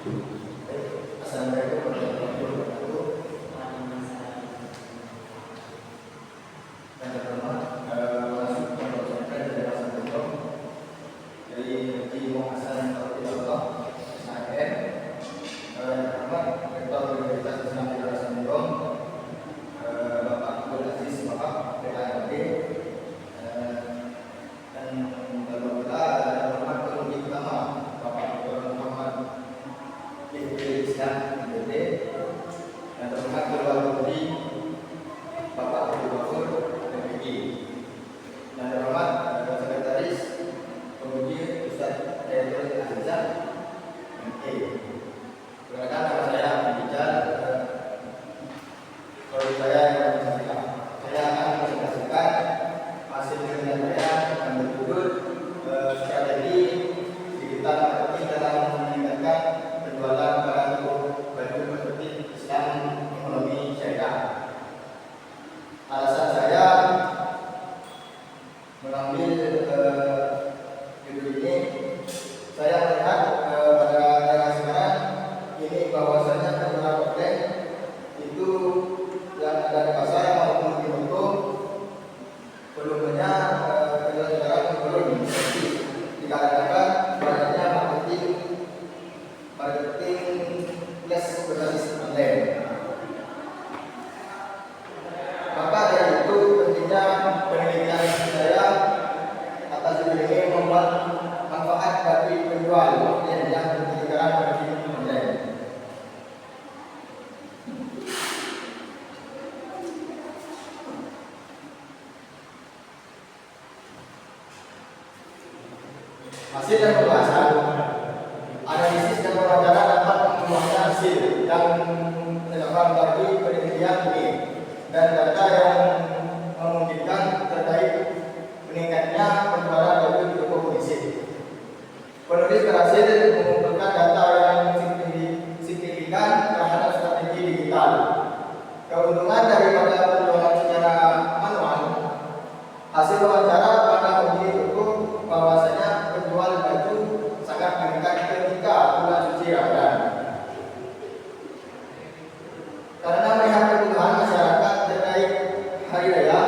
Assalamualaikum warahmatullahi wabarakatuh. Yang pertama, masuk mempersiapkan dari Hasan Gunung dari Haji Muhammad Abdullah SHM. Yang pertama, Rektor Universitas Islam Negeri Hasan Gunung, Bapak Abdul Aziz Bapak PKMD, dan Bapak Hormat Penguji Utama Bapak Dr. Muhammad Ibn Islam MD, dan terhormat Ketua Penguji Bapak Abdul Ghafur MPG, dan terhormat Sekretaris Penguji Ustaz Khairul Azizah ME. Perkenalkan, nama saya Bijal. Kalau saya akan presentasikan hasil penelitian saya yang berjudul strategi digital marketing dalam meningkatkan penjualan barang baju kosmetik Islam ekonomi syariah. Alasan saya mengambil judul ini, saya melihat pada era sekarang ini bahwasanya penjualan offline itu yang ada di pasar maupun di toko volumenya penjualan sekarang menurun, dikarenakan banyaknya marketing plus berbasis online. Maka dari itu pentingnya penelitian saya atas judul ini membuat manfaat bagi penjual yang berpikiran marketing online. Hasil dan pembahasan, analisis dan wawancara dapat membuahkan hasil yang relevan bagi penelitian ini dan data yang memungkinkan terkait meningkatnya penjualan baju di toko kondisi. Penulis berhasil mengumpulkan data yang signifikan terhadap strategi digital. Keuntungan daripada penjualan secara manual, hasil wawancara pada pemilik toko bahwasanya penjual baju sangat meningkat ketika bulan suci Ramadan. Karena melihat kebutuhan masyarakat terkait hari raya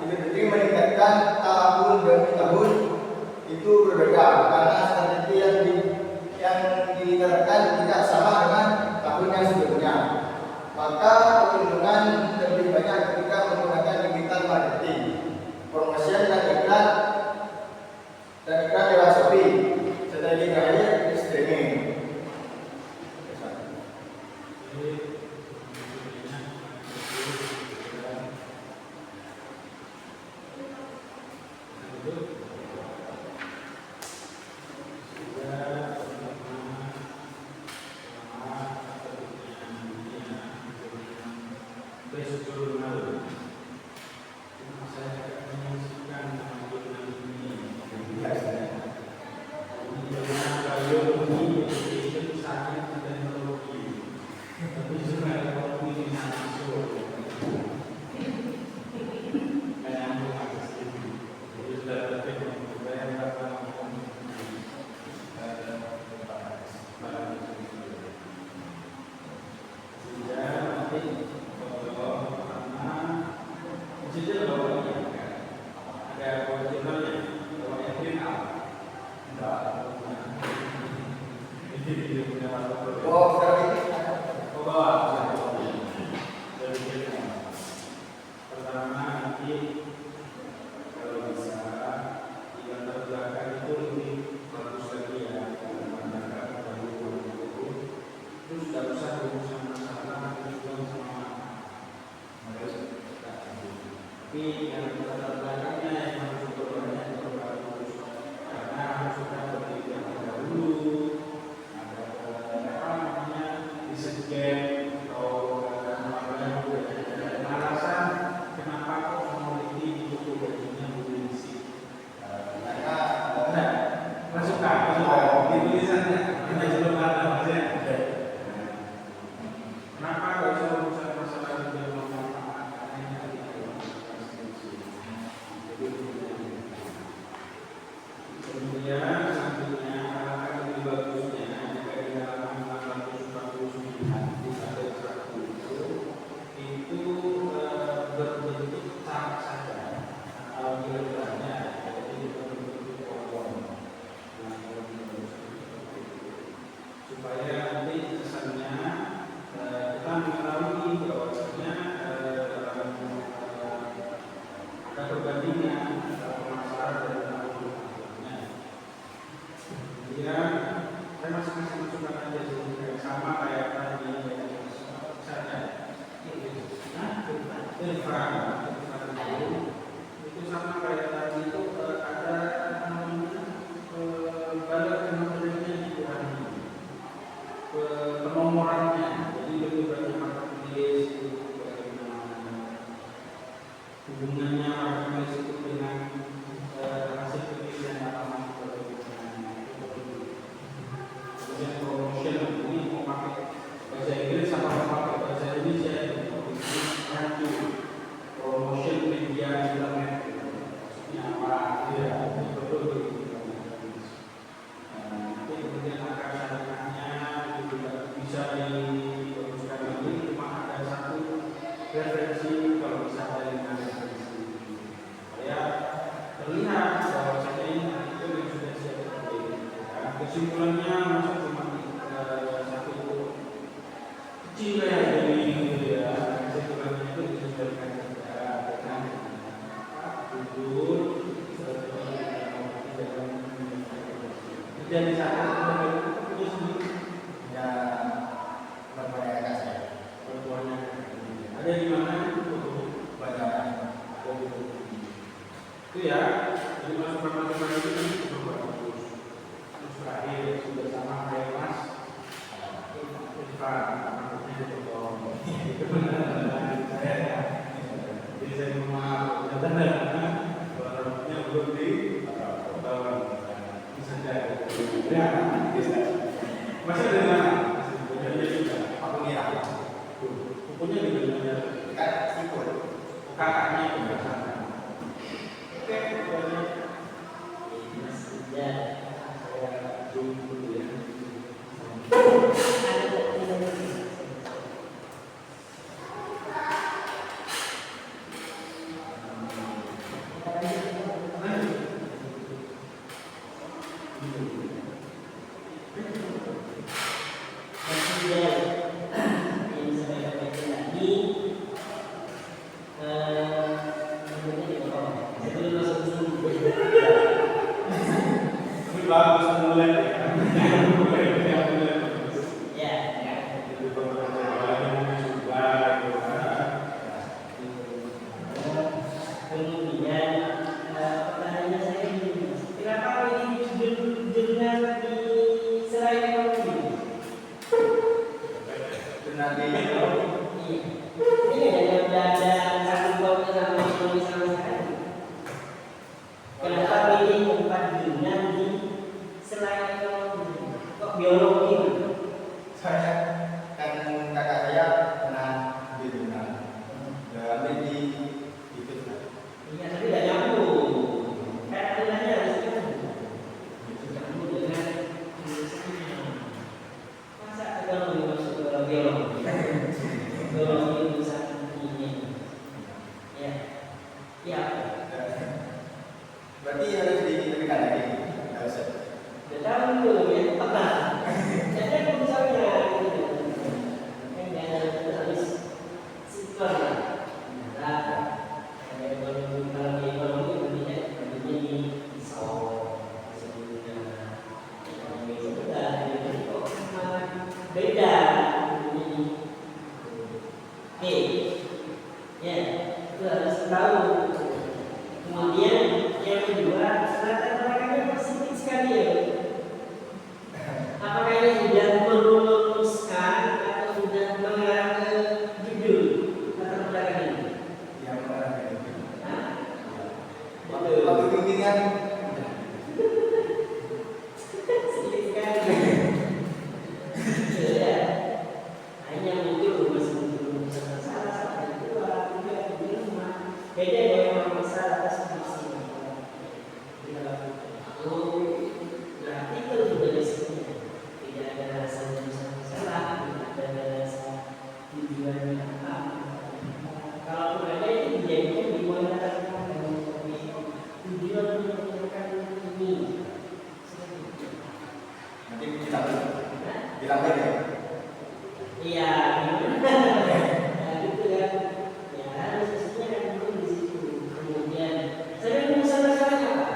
Idul Fitri meningkatkan tahun demi tahun itu berbeda karena strategi yang diterapkan tidak sama dengan tahun yang sebelumnya. Maka keuntungan lebih banyak ketika menggunakan digital marketing, promosian dan iklan lewat Shopee, strategi terakhir streaming. Kemudian selanjutnya alangkah lebih bagusnya jika di halaman Ya, saya masih masukkan aja sih, sama kayak tadi misalnya, infra itu sama kayak tadi itu ada namanya balik kementeriannya di penomorannya, jadi lebih banyak marketplace itu hubungannya marketplace itu dengan hasil penelitian halaman kemudian promotion ini mau pakai bahasa Inggris sama mau pakai bahasa Indonesia itu promotion media internet maksudnya apa ya betul nanti kemudian angka syariahnya itu juga bisa diuruskan lagi, cuma ada satu referensi kalau bisa dari referensi ya terlihat bahwasanya ini itu yang sudah siap kesimpulannya masuk cuma satu kecil ya dari ya kesimpulannya itu disesuaikan dengan judul jadi saat itu sendiri Ya, berbanyak saya. perempuannya ada di mana Banyak. itu ya jadi masukan itu kan cukup bagus. Terus terakhir sudah sama kayak Mas Irfa maksudnya itu jadi saya mau ternyata barangnya belum di bawah bisa jadi ya masih ada mana masih juga Aku kira. punya di mana Kan ikut. kakaknya itu sana oke Ya, saya zoom dulu ya. Tapi bagus mulai ya. Saya kan kakak saya pernah di jurnal. Ambil di itu. Iya, tapi tidak nyambung. Kayak aturannya harus nyambung dengan jurusannya. Masa ada yang masuk ke biologi? Biologi jurusan ini. Ya, ya. Berarti harus diberikan lagi. Harus. Sudah tahu dulu ya, apa? Jadi aku misalnya, kan ada harus simpan lah. Beda ya, itu harus tahu. Kemudian yang kedua, latar belakangnya positif sekali ya. Apakah ini sudah merumuskan atau sudah mengarah ke judul latar belakang ini? Yang mana itu? Betul. Waktu bimbingan Sedikit sekali. Ya. Hanya muncul masuk salah satu dua tiga lima. Beda dengan masalah skripsi. Berarti itu sudah disebutnya. Tidak ada rasa salah, tidak ada rasa tujuannya apa. Kalau ada itu dijadikan dimana tujuan menyampaikan ini. nanti kita bilang lagi. Iya, nah, gitu kan. Ya harus sesuai kan dulu di situ. Kemudian, saya rumusan masalahnya apa?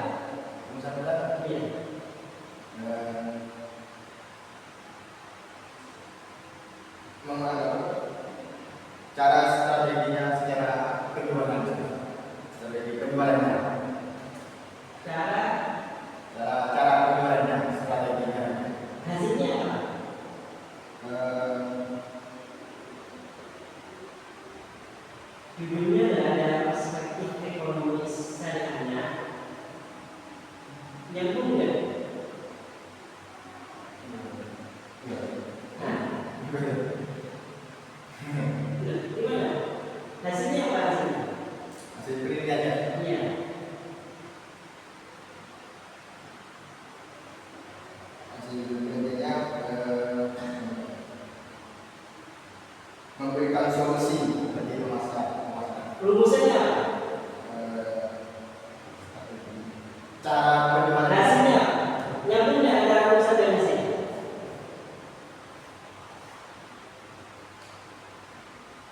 Misalnya, Iya. cara strateginya secara penjualan, strategi penjualannya, Cara cara penjualannya, strateginya. hasilnya apa? Judulnya ada perspektif ekonomi syariahnya yang mudah. Gimana? Hasilnya apa hasilnya? Hasil penelitiannya. Iya. Hasil penelitiannya memberikan solusi bagi masyarakat. Rumusannya apa? Cara penjualan. Hasilnya apa? Yang mudah ada rumusan dan hasil.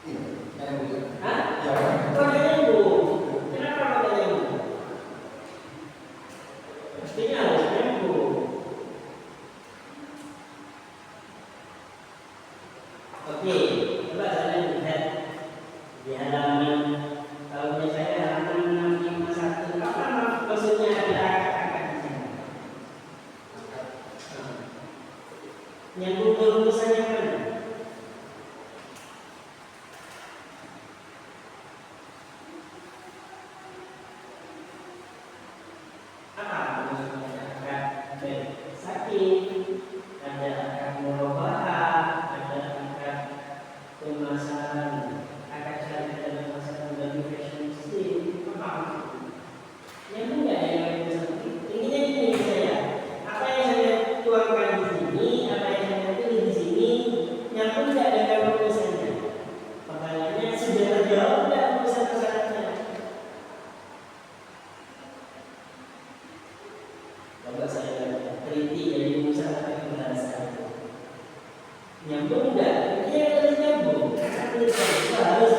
Iya, yang mudah. Hah? Ya. Rodanya nyambung. Kenapa rodanya nyambung? Mestinya harus nyambung. Oke, coba kalian lihat di halaman, kalau misalnya halaman 651, apa maksudnya ada angka-angka di sini? Nyambung ke rumusannya mana? Apa maksudnya angka sakit, ada angka murabahah, ada angka pemasaran, angka cari dan pemasaran bagi fashion system, apa maksudnya? Yang enggak ada yang bisa intinya gini saya, apa yang saya tuangkan di sini, apa yang saya pilih di sini, yang pun tidak ada rumusannya. Pertanyaannya sudah terjawab tidak rumusan masalahnya? Coba saya teliti dari rumusan apa yang bahasa itu. Nyambung enggak? Dia harus nyambung. Satu itu harus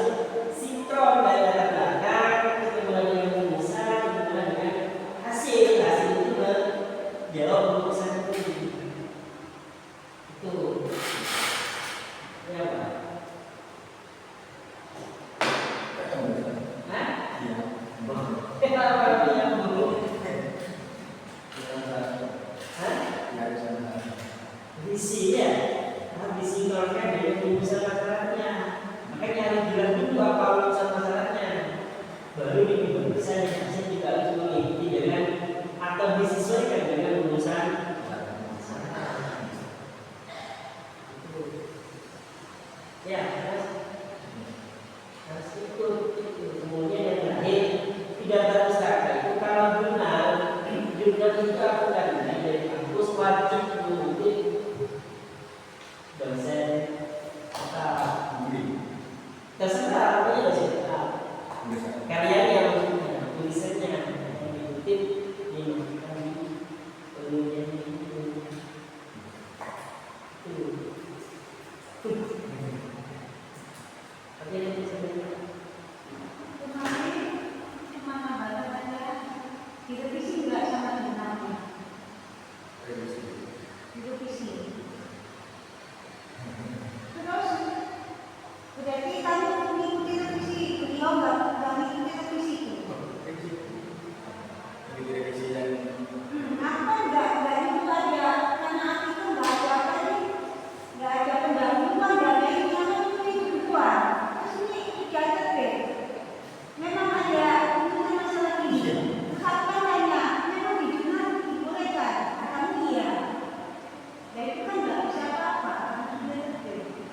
sinkron dari latar belakang, ketemu lagi dengan rumusan, ketemu dengan hasil. Hasil itu menjawab rumusan itu. Itu. Ya Pak. Hah? Iya. Apa yang nyambung? Hah? Visinya harus disinkronkan dengan rumusan masalahnya. Makanya harus bilang dulu apa rumusan masalahnya. Baru bisa juga harus mengikuti dengan atau disesuaikan dengan rumusan masalah. Ya, harus ikut itu. Kemudian yang terakhir, tidak berpustaka itu kalau benar jurnal itu aku kan dari kampus wajib mengutip dosen atau terserah apa ya dosen karyanya maksudnya tulisannya yang dikutip dimasukkan di penelitian itu. Oke, nanti sebenarnya Kemarin cuma baca saja, direvisi nggak sama jurnalnya? Direvisi. Terus berarti kamu mengikuti revisi, beliau nggak mengikuti revisi itu. Apa nggak itu aja? Karena itu nggak ada apa nih, nggak ada pendahuluan, nggak ada yang itu dua. Terus ini tiga itu memang ada hubungan masalah ini. Apa nanya? Memang di jurnal dibolehkan? Kamu iya. Dan itu kan nggak bisa apa-apa. Karena sudah terbit.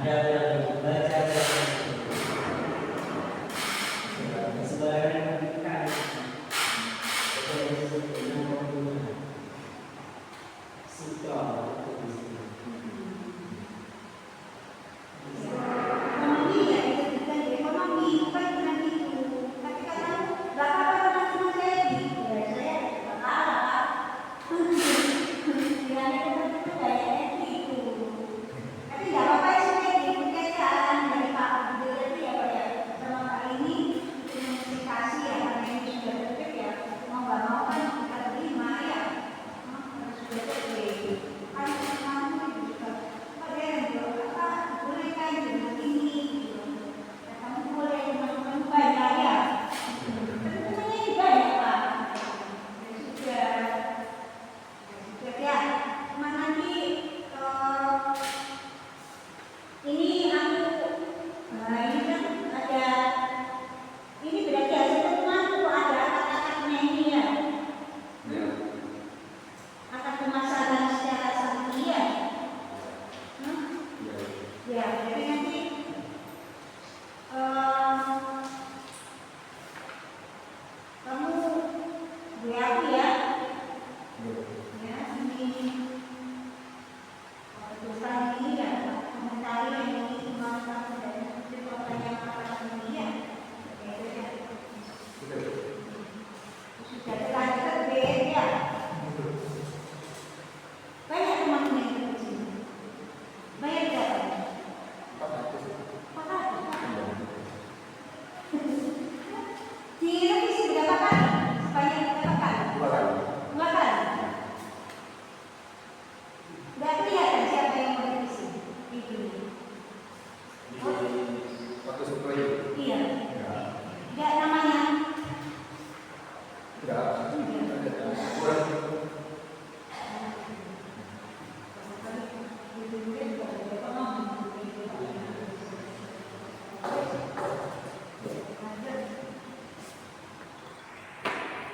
Ada yang baca sebarangan kan sitron